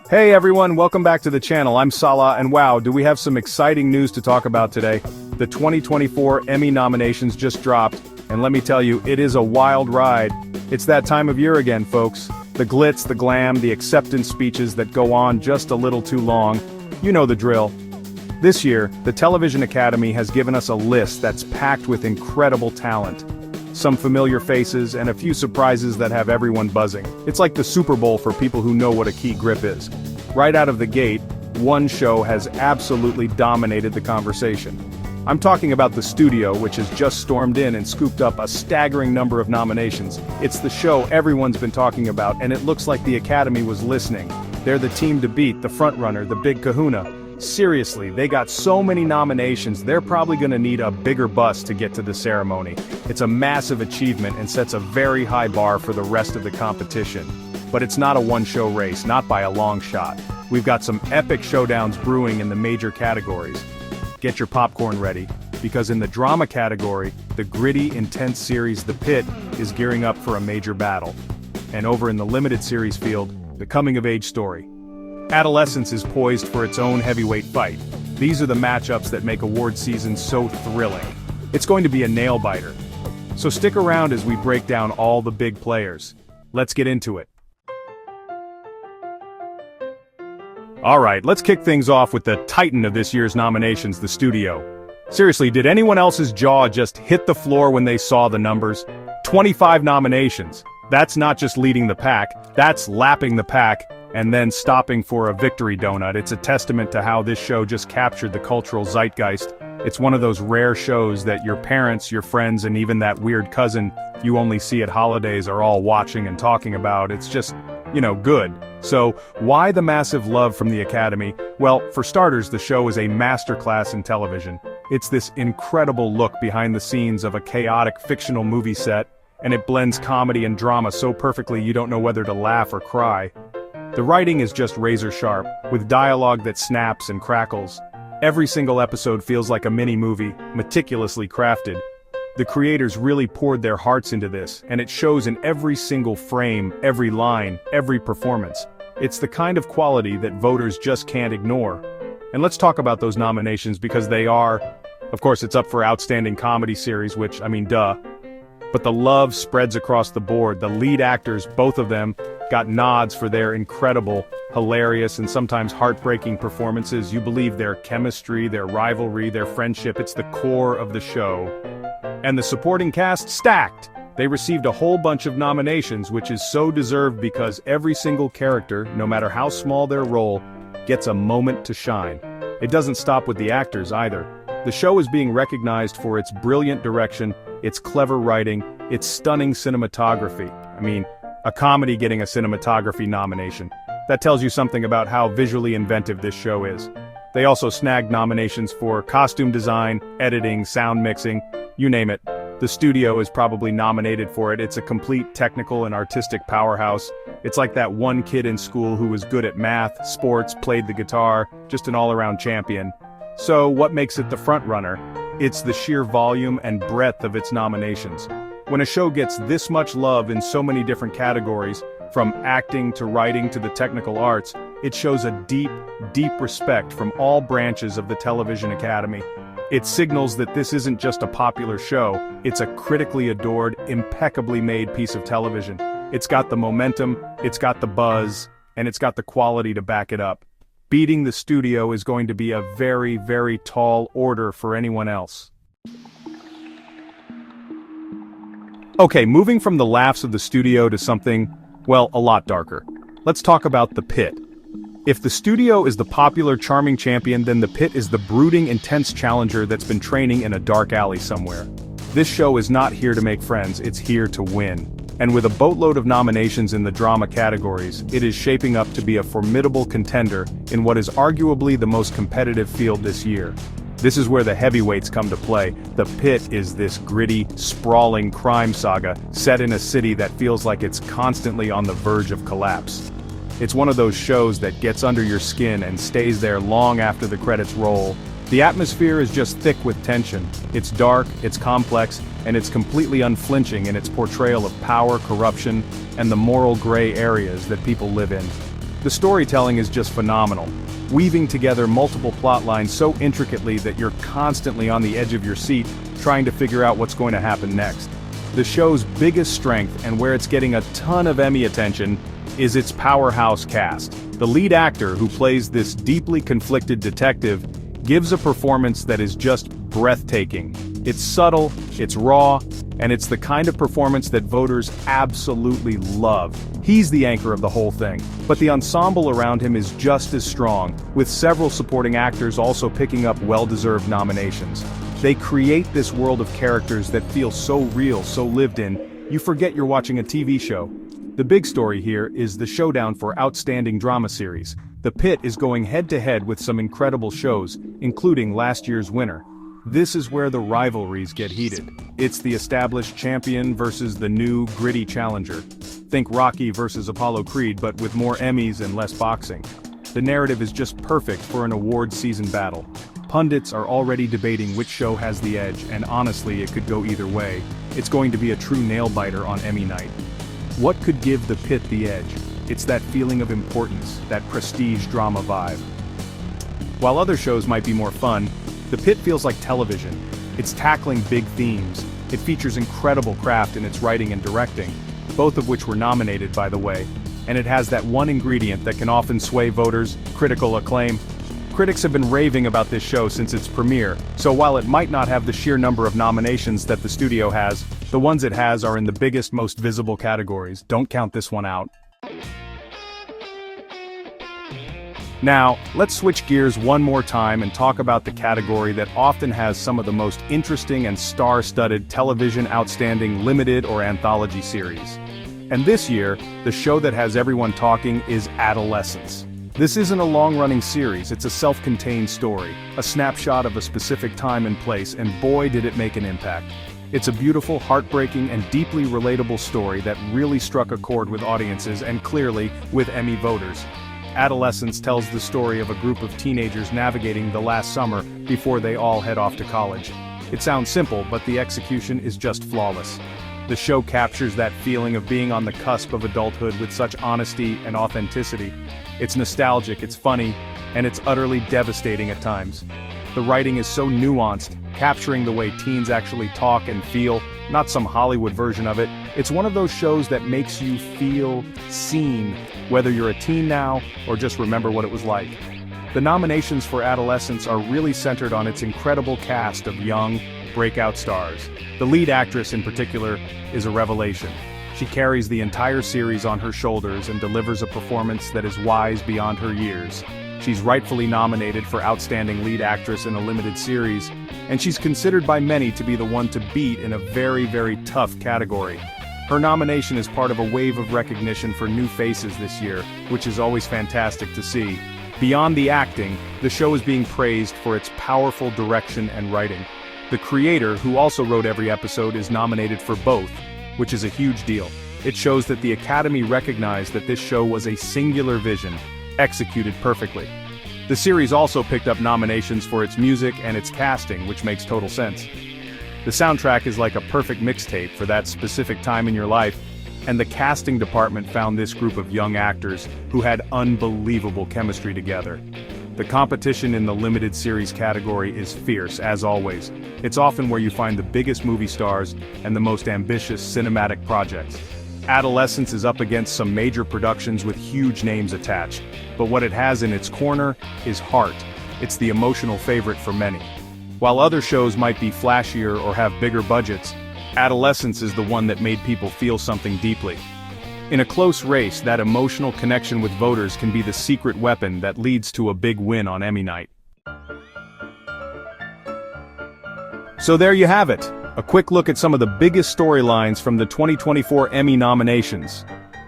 Hey everyone, welcome back to the channel. I'm Salah, and wow, do we have some exciting news to talk about today. The 2024 Emmy nominations just dropped, and let me tell you, it is a wild ride. It's that time of year again, folks. The glitz, the glam, the acceptance speeches that go on just a little too long. You know the drill. This year, the Television Academy has given us a list that's packed with incredible talent. Some familiar faces and a few surprises that have everyone buzzing. It's like the Super Bowl for people who know what a key grip is. Right out of the gate, one show has absolutely dominated the conversation. I'm talking about The Studio, which has just stormed in and scooped up a staggering number of nominations. It's the show everyone's been talking about, and it looks like the Academy was listening. They're the team to beat, the frontrunner, the big kahuna. Seriously, they got so many nominations, they're probably gonna need a bigger bus to get to the ceremony. It's a massive achievement and sets a very high bar for the rest of the competition. But it's not a one-show race, not by a long shot. We've got some epic showdowns brewing in the major categories. Get your popcorn ready, because in the drama category, the gritty, intense series The Pitt is gearing up for a major battle. And over in the limited series field, the coming-of-age story. Adolescence is poised for its own heavyweight fight. These are the matchups that make award season so thrilling. It's going to be a nail-biter. So stick around as we break down all the big players. Let's get into it. Alright, let's kick things off with the titan of this year's nominations, The Studio. Seriously, did anyone else's jaw just hit the floor when they saw the numbers? 25 nominations. That's not just leading the pack, that's lapping the pack, and then stopping for a victory donut. It's a testament to how this show just captured the cultural zeitgeist. It's one of those rare shows that your parents, your friends, and even that weird cousin you only see at holidays are all watching and talking about. It's just, good. So, why the massive love from the Academy? Well, for starters, the show is a masterclass in television. It's this incredible look behind the scenes of a chaotic fictional movie set, and it blends comedy and drama so perfectly you don't know whether to laugh or cry. The writing is just razor sharp, with dialogue that snaps and crackles. Every single episode feels like a mini-movie, meticulously crafted. The creators really poured their hearts into this, and it shows in every single frame, every line, every performance. It's the kind of quality that voters just can't ignore. And let's talk about those nominations because they are, of course it's up for Outstanding Comedy Series, which, duh. But the love spreads across the board. The lead actors, both of them, got nods for their incredible, hilarious, and sometimes heartbreaking performances. You believe their chemistry, their rivalry, their friendship. It's the core of the show. And the supporting cast, stacked! They received a whole bunch of nominations, which is so deserved because every single character, no matter how small their role, gets a moment to shine. It doesn't stop with the actors either. The show is being recognized for its brilliant direction, its clever writing, its stunning cinematography. A comedy getting a cinematography nomination. That tells you something about how visually inventive this show is. They also snagged nominations for costume design, editing, sound mixing, you name it. The Studio is probably nominated for it. It's a complete technical and artistic powerhouse. It's like that one kid in school who was good at math, sports, played the guitar, just an all-around champion. So what makes it the frontrunner? It's the sheer volume and breadth of its nominations. When a show gets this much love in so many different categories, from acting to writing to the technical arts, it shows a deep, deep respect from all branches of the Television Academy. It signals that this isn't just a popular show, it's a critically adored, impeccably made piece of television. It's got the momentum, it's got the buzz, and it's got the quality to back it up. Beating The Studio is going to be a very, very tall order for anyone else. Okay, moving from the laughs of The Studio to something, well, a lot darker. Let's talk about The Pitt. If The Studio is the popular, charming champion, then The Pitt is the brooding, intense challenger that's been training in a dark alley somewhere. This show is not here to make friends, it's here to win. And with a boatload of nominations in the drama categories, it is shaping up to be a formidable contender in what is arguably the most competitive field this year. This is where the heavyweights come to play. The Pitt is this gritty, sprawling crime saga set in a city that feels like it's constantly on the verge of collapse. It's one of those shows that gets under your skin and stays there long after the credits roll. The atmosphere is just thick with tension. It's dark, it's complex, and it's completely unflinching in its portrayal of power, corruption, and the moral gray areas that people live in. The storytelling is just phenomenal, weaving together multiple plot lines so intricately that you're constantly on the edge of your seat, trying to figure out what's going to happen next. The show's biggest strength, and where it's getting a ton of Emmy attention, is its powerhouse cast. The lead actor, who plays this deeply conflicted detective, gives a performance that is just breathtaking. It's subtle, it's raw, and it's the kind of performance that voters absolutely love. He's the anchor of the whole thing, but the ensemble around him is just as strong, with several supporting actors also picking up well-deserved nominations. They create this world of characters that feel so real, so lived in, you forget you're watching a TV show. The big story here is the showdown for Outstanding Drama Series. The Pitt is going head-to-head with some incredible shows, including last year's winner. This is where the rivalries get heated. It's the established champion versus the new, gritty challenger. Think Rocky versus Apollo Creed, but with more Emmys and less boxing. The narrative is just perfect for an award-season battle. Pundits are already debating which show has the edge, and honestly, it could go either way. It's going to be a true nail-biter on Emmy night. What could give The Pitt the edge? It's that feeling of importance, that prestige drama vibe. While other shows might be more fun, The Pitt feels like television. It's tackling big themes. It features incredible craft in its writing and directing, both of which were nominated, by the way, and it has that one ingredient that can often sway voters: critical acclaim. Critics have been raving about this show since its premiere, so while it might not have the sheer number of nominations that the studio has, the ones it has are in the biggest, most visible categories. Don't count this one out. Now, let's switch gears one more time and talk about the category that often has some of the most interesting and star-studded television outstanding limited or anthology series. And this year, the show that has everyone talking is Adolescence. This isn't a long-running series, it's a self-contained story, a snapshot of a specific time and place, and boy did it make an impact. It's a beautiful, heartbreaking, and deeply relatable story that really struck a chord with audiences and clearly, with Emmy voters. Adolescence tells the story of a group of teenagers navigating the last summer before they all head off to college. It sounds simple, but the execution is just flawless. The show captures that feeling of being on the cusp of adulthood with such honesty and authenticity. It's nostalgic, it's funny, and it's utterly devastating at times. The writing is so nuanced, capturing the way teens actually talk and feel, not some Hollywood version of it. It's one of those shows that makes you feel seen, whether you're a teen now or just remember what it was like. The nominations for Adolescence are really centered on its incredible cast of young, breakout stars. The lead actress in particular is a revelation. She carries the entire series on her shoulders and delivers a performance that is wise beyond her years. She's rightfully nominated for Outstanding Lead Actress in a Limited Series, and she's considered by many to be the one to beat in a very, very tough category. Her nomination is part of a wave of recognition for new faces this year, which is always fantastic to see. Beyond the acting, the show is being praised for its powerful direction and writing. The creator, who also wrote every episode, is nominated for both, which is a huge deal. It shows that the Academy recognized that this show was a singular vision, executed perfectly. The series also picked up nominations for its music and its casting, which makes total sense. The soundtrack is like a perfect mixtape for that specific time in your life, and the casting department found this group of young actors who had unbelievable chemistry together. The competition in the limited series category is fierce, as always. It's often where you find the biggest movie stars and the most ambitious cinematic projects. Adolescence is up against some major productions with huge names attached, but what it has in its corner is heart. It's the emotional favorite for many. While other shows might be flashier or have bigger budgets, Adolescence is the one that made people feel something deeply. In a close race, that emotional connection with voters can be the secret weapon that leads to a big win on Emmy night. So there you have it, a quick look at some of the biggest storylines from the 2024 Emmy nominations.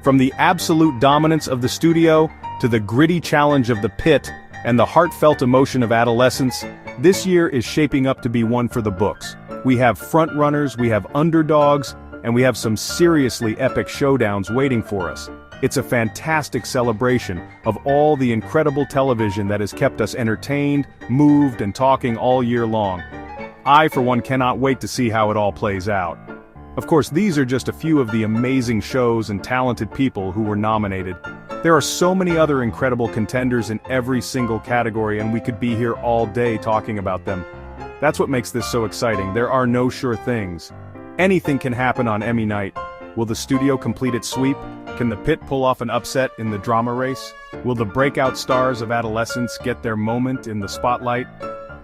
From the absolute dominance of the studio, to the gritty challenge of the Pitt, and the heartfelt emotion of Adolescence, this year is shaping up to be one for the books. We have frontrunners, we have underdogs, and we have some seriously epic showdowns waiting for us. It's a fantastic celebration of all the incredible television that has kept us entertained, moved, and talking all year long. I, for one, cannot wait to see how it all plays out. Of course, these are just a few of the amazing shows and talented people who were nominated. There are so many other incredible contenders in every single category, and we could be here all day talking about them. That's what makes this so exciting. There are no sure things. Anything can happen on Emmy night. Will the studio complete its sweep? Can the Pitt pull off an upset in the drama race? Will the breakout stars of Adolescence get their moment in the spotlight?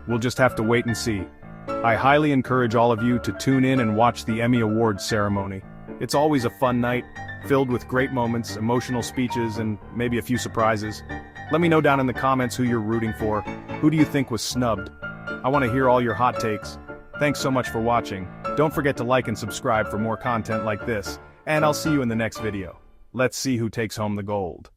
We'll just have to wait and see. I highly encourage all of you to tune in and watch the Emmy Awards ceremony. It's always a fun night, filled with great moments, emotional speeches, and maybe a few surprises. Let me know down in the comments who you're rooting for. Who do you think was snubbed? I want to hear all your hot takes. Thanks so much for watching. Don't forget to like and subscribe for more content like this, and I'll see you in the next video. Let's see who takes home the gold.